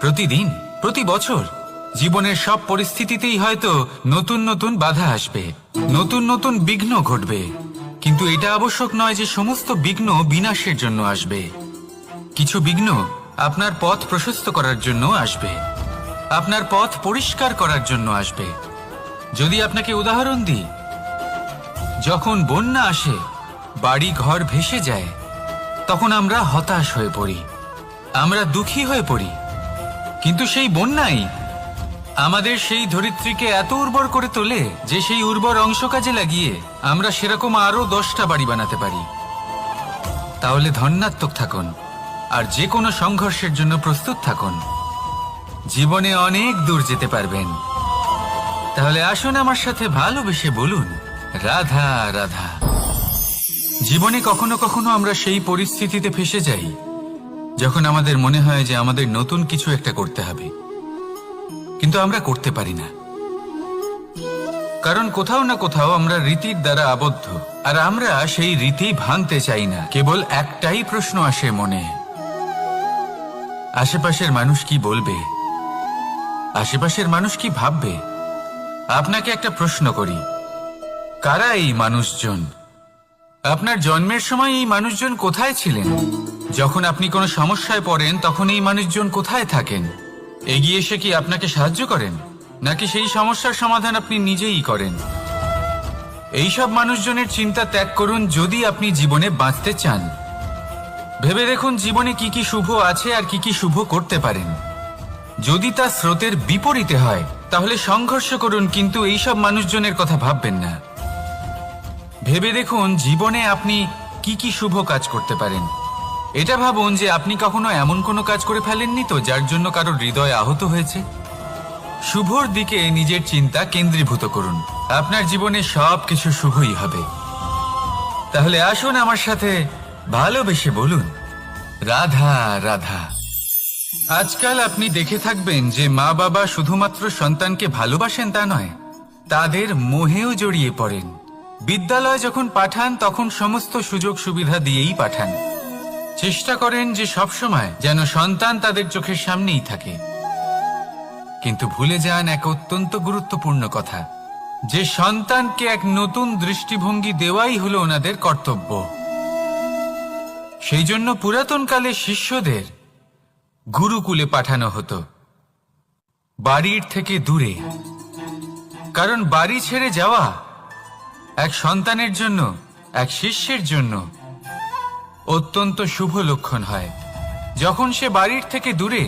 প্রতিদিন, প্রতি বছর। জীবনের সব পরিস্থিতিতেই হয়তো নতুন নতুন বাধা আসবে, নতুন নতুন বিঘ্ন ঘটবে। কিন্তু এটা আবশ্যক নয় যে সমস্ত বিঘ্ন বিনাশের জন্য আসবে। কিছু বিঘ্ন আপনার পথ প্রশস্ত করার জন্য আসবে, আপনার পথ পরিষ্কার করার জন্য আসবে। যদি আপনাকে উদাহরণ দিই, যখন বন্যা আসে, বাড়ি ঘর ভেসে যায়, তখন আমরা হতাশ হয়ে পড়ি, আমরা দুঃখী হয়ে পড়ি। কিন্তু সেই বন্যাই আমাদের সেই ধরিত্রীকে এত উর্বর করে তোলে যে সেই উর্বর অংশ কাজে লাগিয়ে আমরা সেরকম আরো 10টা বাড়ি বানাতে পারি। তাহলে ধন্যাত্মক থাকুন আর যে কোনো সংঘর্ষের জন্য প্রস্তুত থাকুন। জীবনে অনেক দূর যেতে পারবেন। তাহলে আসুন আমার সাথে ভালোবেসে বলুন রাধা রাধা। জীবনে কখনো কখনো আমরা সেই পরিস্থিতিতে ফেসে যাই যখন আমাদের মনে হয় যে আমাদের নতুন কিছু একটা করতে হবে, কিন্তু আমরা করতে পারি না। কারণ কোথাও না কোথাও আমরা রীতির দ্বারা আবদ্ধ, আর আমরা সেই রীতি ভাঙতে চাই না। কেবল একটাই প্রশ্ন আসে মনে, আশেপাশের মানুষ কি বলবে, আশেপাশের মানুষ কি ভাববে। আপনাকে একটা প্রশ্ন করি, কারা এই মানুষজন? আপনার জন্মের সময় এই মানুষজন কোথায় ছিলেন? যখন আপনি কোনো সমস্যায় পড়েন তখন এই মানুষজন কোথায় থাকেন? এগিয়ে এসে কি আপনাকে সাহায্য করেন, নাকি সেই সমস্যার সমাধান আপনি নিজেই করেন? এইসব মানুষজনের চিন্তা ত্যাগ করুন যদি আপনি জীবনে বাঁচতে চান। ভেবে দেখুন জীবনে কি কি শুভ আছে আর কি কি শুভ করতে পারেন। যদি তা স্রোতের বিপরীতে হয় তাহলে সংঘর্ষ করুন, কিন্তু এইসব মানুষজনের কথা ভাববেন না। ভেবে দেখুন জীবনে আপনি কি কি শুভ কাজ করতে পারেন। এটা ভাবুন যে আপনি কখনো এমন কোনো কাজ করে ফেলেননি তো যার জন্য কারো হৃদয় আহত হয়েছে। শুভর দিকে নিজের চিন্তা কেন্দ্রীভূত করুন। আপনার জীবনে সবকিছু শুভই হবে। তাহলে আসুন আমার সাথে ভালোবেসে বলুন, রাধা রাধা। আজকাল আপনি দেখে থাকবেন যে মা বাবা শুধুমাত্র সন্তানকে ভালোবাসেন তা নয়, তাদের মোহেও জড়িয়ে পড়েন। বিদ্যালয়ে যখন পাঠান তখন সমস্ত সুযোগ সুবিধা দিয়েই পাঠান। চেষ্টা করেন যে সবসময় যেন সন্তান তাদের চোখের সামনেই থাকে। কিন্তু ভুলে যান এক অত্যন্ত গুরুত্বপূর্ণ কথা, যে সন্তানকে এক নতুন দৃষ্টিভঙ্গি দেওয়াই হলো ওনাদের কর্তব্য। সেই জন্য পুরাতনকালে শিষ্যদের গুরুকুলে পাঠানো হতো, বাড়ির থেকে দূরে। কারণ বাড়ি ছেড়ে যাওয়া এক সন্তানের জন্য, এক শিষ্যের জন্য অত্যন্ত শুভ লক্ষণ হয়। যখন সে বাড়ির থেকে দূরে,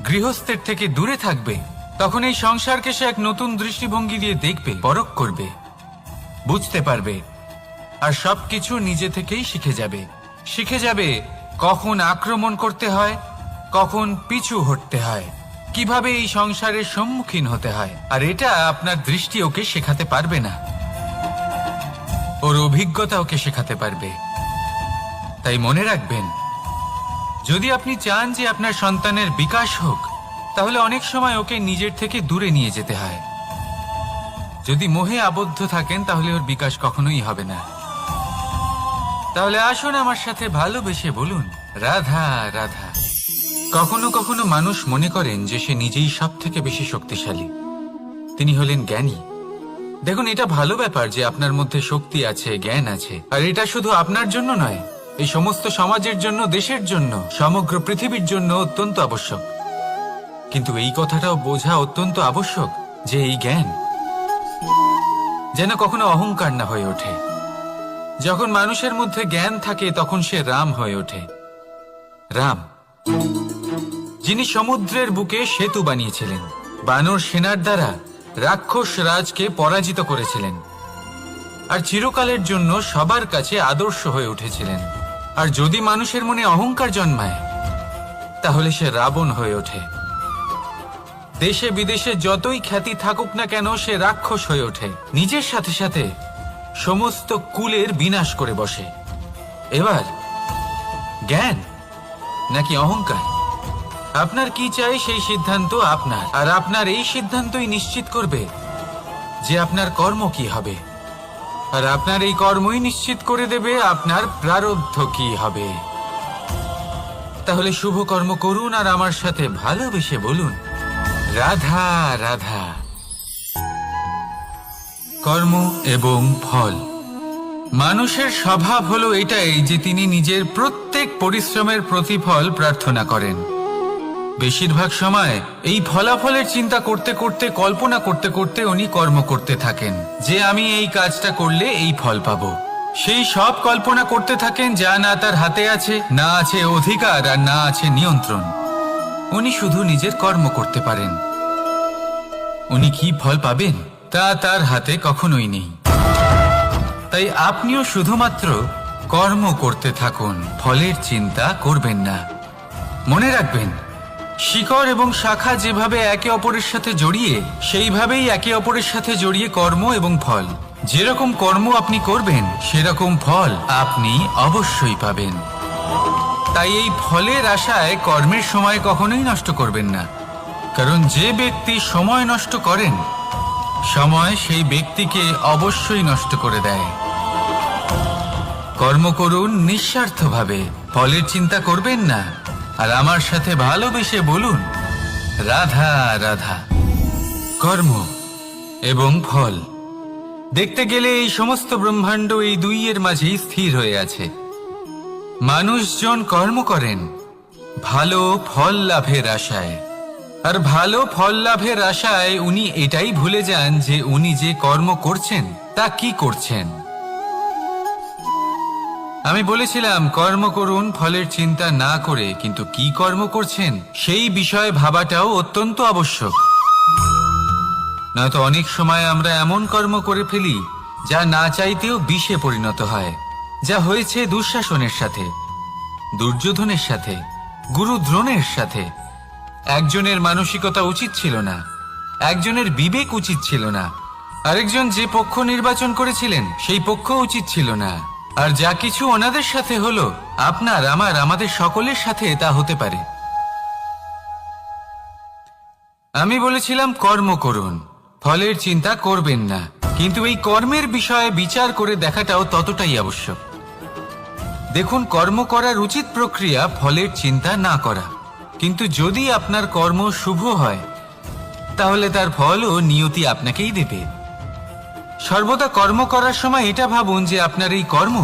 গৃহস্থের থেকে দূরে থাকবে, তখন এই সংসারকে সে এক নতুন দৃষ্টিভঙ্গি দিয়ে দেখবে, পরখ করবে, বুঝতে পারবে, আর সবকিছু নিজে থেকেই শিখে যাবে কখন আক্রমণ করতে হয়, কখন পিছু হটতে হয়, কিভাবে এই সংসারের সম্মুখীন হতে হয়। আর এটা আপনার দৃষ্টি ওকে শেখাতে পারবে না, ওর অভিজ্ঞতা ওকে শেখাতে পারবে। তাই মনে রাখবেন, যদি আপনি চান যে আপনার সন্তানের বিকাশ হোক, তাহলে অনেক সময় ওকে নিজের থেকে দূরে নিয়ে যেতে হয়। যদি মোহে আবদ্ধ থাকেন তাহলে ওর বিকাশ কখনোই হবে না। তাহলে আসুন আমার সাথে ভালোবেসে বলুন, রাধা রাধা। কখনো কখনো মানুষ মনে করেন যে সে নিজেই সব থেকে বেশি শক্তিশালী, তিনি হলেন জ্ঞানী। দেখুন, এটা ভালো ব্যাপার যে আপনার মধ্যে শক্তি আছে, জ্ঞান আছে, আর এটা শুধু আপনার জন্য নয়, এই সমস্ত সমাজের জন্য, দেশের জন্য, সমগ্র পৃথিবীর জন্য অত্যন্ত আবশ্যক। কিন্তু এই কথাটাও বোঝা অত্যন্ত আবশ্যক যে এই জ্ঞান যেন কখনো অহংকার না হয়ে ওঠে। যখন মানুষের মধ্যে জ্ঞান থাকে তখন সে রাম হয়ে ওঠে। রাম, যিনি সমুদ্রের বুকে সেতু বানিয়েছিলেন, বানর সেনার দ্বারা রাক্ষস রাজকে পরাজিত করেছিলেন, আর চিরকালের জন্য সবার কাছে আদর্শ হয়ে উঠেছিলেন। আর যদি মানুষের মনে অহংকার জন্মায়, তাহলে সে রাবণ হয়ে ওঠে। দেশে বিদেশে যতই খ্যাতি থাকুক না কেন, সে রাক্ষস হয়ে ওঠে, নিজের সাথে সাথে সমস্ত কুলের বিনাশ করে বসে। এবার জ্ঞান নাকি অহংকার, আপনার কি চাই সেই সিদ্ধান্ত আপনার, আর আপনার এই সিদ্ধান্তই নিশ্চিত করবে যে আপনার কর্ম কি হবে, আর আপনার এই কর্মই নিশ্চিত করে দেবে আপনার প্রারব্ধ কি হবে। তাহলে শুভ কর্ম করুন আর আমার সাথে ভালোবেসে বলুন, রাধা রাধা। কর্ম এবং ফল। মানুষের স্বভাব হলো এটাই যে তিনি নিজের প্রত্যেক পরিশ্রমের প্রতিফল প্রার্থনা করেন। বেশিরভাগ সময় এই ফলাফলের চিন্তা করতে করতে, কল্পনা করতে করতে উনি কর্ম করতে থাকেন, যে আমি এই কাজটা করলে এই ফল পাবো। সেই সব কল্পনা করতে থাকেন যা না তার হাতে আছে, না আছে অধিকার, আর না আছে নিয়ন্ত্রণ। উনি শুধু নিজের কর্ম করতে পারেন। উনি কি ফল পাবেন তা তার হাতে কখনোই নেই। তাই আপনিও শুধুমাত্র কর্ম করতে থাকুন, ফলের চিন্তা করবেন না। মনে রাখবেন, শিকড় এবং শাখা যেভাবে একে অপরের সাথে জড়িয়ে, সেইভাবেই একে অপরের সাথে জড়িয়ে কর্ম এবং ফল। যেরকম কর্ম আপনি করবেন, সেরকম ফল আপনি অবশ্যই পাবেন। তাই এই ফলের আশায় কর্মের সময় কখনোই নষ্ট করবেন না, কারণ যে ব্যক্তি সময় নষ্ট করেন, সময় সেই ব্যক্তিকে অবশ্যই নষ্ট করে দেয়। কর্ম করুন নিঃস্বার্থভাবে, ফলের চিন্তা করবেন না, আর আমার সাথে ভালোবেসে বলুন, রাধা রাধা। কর্ম এবং ফল। দেখতে গেলে এই সমস্ত ব্রহ্মাণ্ড এই দুইয়ের মাঝেই স্থির হয়ে আছে। মানুষজন কর্ম করেন ভালো ফল লাভের আশায়, আর ভালো ফল লাভের আশায় উনি এটাই ভুলে যান যে উনি যে কর্ম করছেন তা কি করছেন। আমি বলেছিলাম কর্ম করুন ফলের চিন্তা না করে, কিন্তু কি কর্ম করছেন সেই বিষয়ে ভাবাটাও অত্যন্ত আবশ্যক। নয়তো অনেক সময় আমরা এমন কর্ম করে ফেলি যা না চাইতেও বিষে পরিণত হয়, যা হয়েছে দুঃশাসনের সাথে, দুর্যোধনের সাথে, গুরু দ্রোণের সাথে। একজনের মানসিকতা উচিত ছিল না, একজনের বিবেক উচিত ছিল না, আরেকজন যে পক্ষ নির্বাচন করেছিলেন সেই পক্ষ উচিত ছিল না। আর যা কিছু ওনাদের সাথে হলো, আপনার, আমাদের সকলের সাথে তা হতে পারে। আমি বলেছিলাম কর্ম করুন, ফলের চিন্তা করবেন না, কিন্তু এই কর্মের বিষয়ে বিচার করে দেখাটাও ততটাই আবশ্যক। দেখুন, কর্ম করার উচিত প্রক্রিয়া ফলের চিন্তা না করা, কিন্তু যদি আপনার কর্ম শুভ হয় তাহলে তার ফলও নিয়তি আপনাকেই দেবে। সর্বদা কর্ম করার সময় এটা ভাবুন যে আপনার এই কর্ম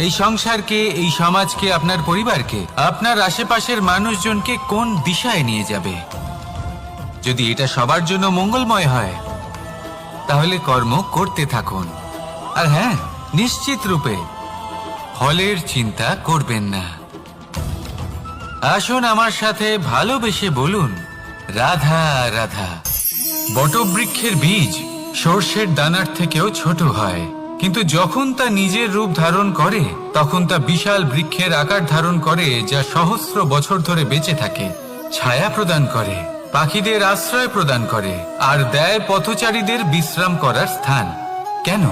এই সংসারকে, এই সমাজকে, আপনার পরিবারকে, আপনার আশেপাশের মানুষজনকে কোন দিশায় নিয়ে যাবে। যদি এটা সবার জন্য মঙ্গলময় হয় তাহলে কর্ম করতে থাকুন। আর হ্যাঁ, নিশ্চিত রূপে ফলের চিন্তা করবেন না। আসুন আমার সাথে ভালোবেসে বলুন, রাধা রাধা। বটবৃক্ষের বীজ সর্ষের দানার থেকেও ছোট হয়, কিন্তু যখন তা নিজের রূপ ধারণ করে তখন তা বিশাল বৃক্ষের আকার ধারণ করে, যা সহস্র বছর ধরে বেঁচে থাকে, ছায়া প্রদান করে, পাখিদের আশ্রয় প্রদান করে, আর দেয় পথচারীদের বিশ্রাম করার স্থান। কেন?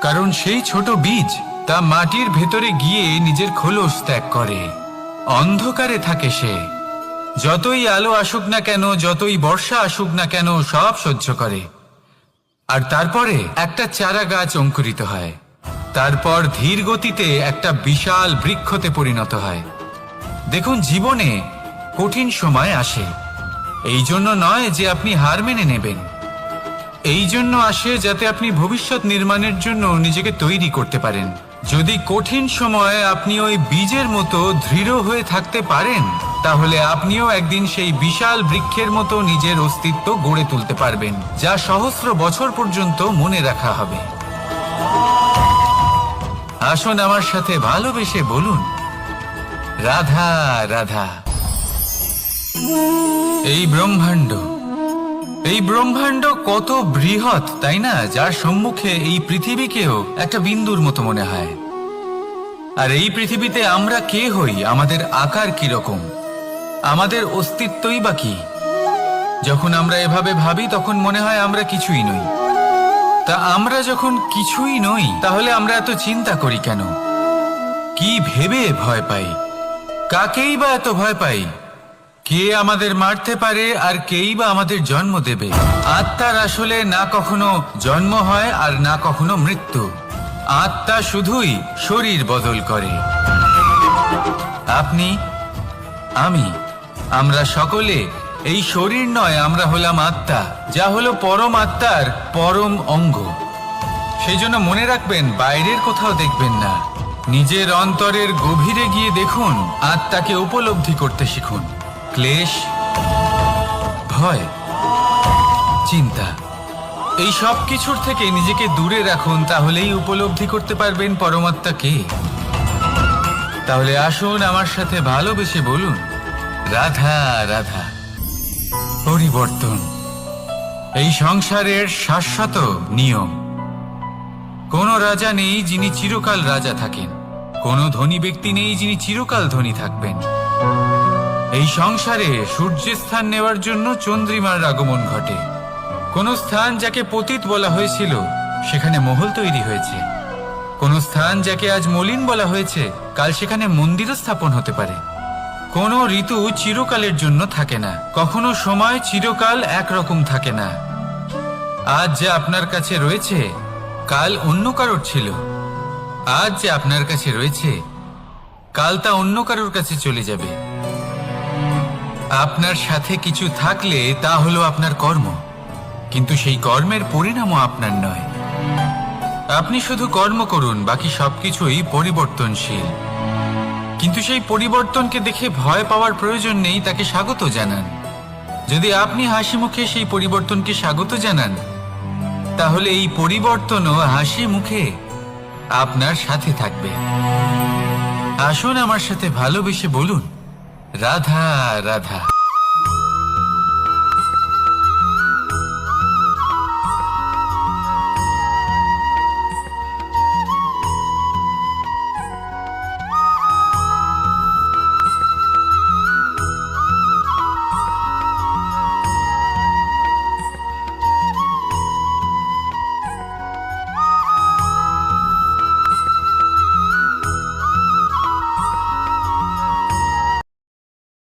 কারণ সেই ছোট বীজ তা মাটির ভেতরে গিয়ে নিজের খোলস ত্যাগ করে। অন্ধকারে থাকে সে, যতই আলো আসুক না কেন, যতই বর্ষা আসুক না কেন, সব সহ্য করে। আর তারপরে একটা চারা গাছ অঙ্কুরিত হয়, তারপর ধীর গতিতে একটা বিশাল বৃক্ষতে পরিণত হয়। দেখুন, জীবনে কঠিন সময় আসে, এই জন্য নয় যে আপনি হার মেনে নেবেন, এই জন্য আসে যাতে আপনি ভবিষ্যৎ নির্মাণের জন্য নিজেকে তৈরি করতে পারেন। যদি কঠিন সময়ে আপনি ওই বীজের মতো দৃঢ় হয়ে থাকতে পারেন, তাহলে আপনিও একদিন সেই বিশাল বৃক্ষের মতো নিজের অস্তিত্ব গড়ে তুলতে পারবেন, যা সহস্র বছর পর্যন্ত মনে রাখা হবে। আসুন আমার সাথে ভালোবেসে বলুন, রাধা রাধা। এই ব্রহ্মাণ্ড কত বৃহৎ, তাই না? যার সম্মুখে এই পৃথিবীকেও একটা বিন্দুর মতো মনে হয়। আর এই পৃথিবীতে আমরা কে হই, আমাদের আকার কিরকম, আমাদের অস্তিত্বই বা কি? যখন আমরা এভাবে ভাবি তখন মনে হয় আমরা কিছুই নই। তা আমরা যখন কিছুই নই, তাহলে আমরা এত চিন্তা করি কেন? কি ভেবে ভয় পাই? কাকেই বা এত ভয় পাই? কে আমাদের মারতে পারে আর কেই বা আমাদের জন্ম দেবে? আত্মার আসলে না কখনো জন্ম হয় আর না কখনো মৃত্যু। আত্মা শুধুই শরীর বদল করে। আপনি, আমি, আমরা সকলে এই শরীর নয়, আমরা হলাম আত্মা, যা হলো পরম আত্মার পরম অঙ্গ। সেই জন্য মনে রাখবেন, বাইরের কোথাও দেখবেন না, নিজের অন্তরের গভীরে গিয়ে দেখুন, আত্মাকে উপলব্ধি করতে শিখুন। ক্লেশ, ভয়, চিন্তা, এই সব কিছুর থেকে নিজেকে দূরে রাখুন, তাহলেই উপলব্ধি করতে পারবেন পরমাত্মাকে। তাহলে আসুন আমার সাথে ভালোবেসে বলুন, রাধা রাধা। পরিবর্তন এই সংসারের শাশ্বত নিয়ম। কোনো রাজা নেই যিনি চিরকাল রাজা থাকেন, কোনো ধনী ব্যক্তি নেই যিনি চিরকাল ধনী থাকবেন। এই সংসারে সূর্যের স্থান নেওয়ার জন্য চন্দ্রিমার আগমন ঘটে। কোন স্থান যাকে পতিত বলা হয়েছিল সেখানে মহল তৈরি হয়েছে, কোন স্থান যাকে আজ মলিন বলা হয়েছে কাল সেখানে মন্দিরও স্থাপন হতে পারে। কোনো ঋতু চিরকালের জন্য থাকে না, কখনো সময় চিরকাল একরকম থাকে না। আজ যে আপনার কাছে রয়েছে কাল অন্য কারোর ছিল, আজ যে আপনার কাছে রয়েছে কাল তা অন্য কারোর কাছে চলে যাবে। আপনার সাথে কিছু থাকলে তা হলো আপনার কর্ম, কিন্তু সেই কর্মের পরিণামও আপনার নয়। আপনি শুধু কর্ম করুন, বাকি সবকিছুই পরিবর্তনশীল। কিন্তু সেই পরিবর্তনকে দেখে ভয় পাওয়ার প্রয়োজন নেই, তাকে স্বাগত জানান। যদি আপনি হাসি মুখে সেই পরিবর্তনকে স্বাগত জানান, তাহলে এই পরিবর্তনও হাসি মুখে আপনার সাথে থাকবে। আসুন আমার সাথে ভালোবেসে বলুন, রাধা রাধা।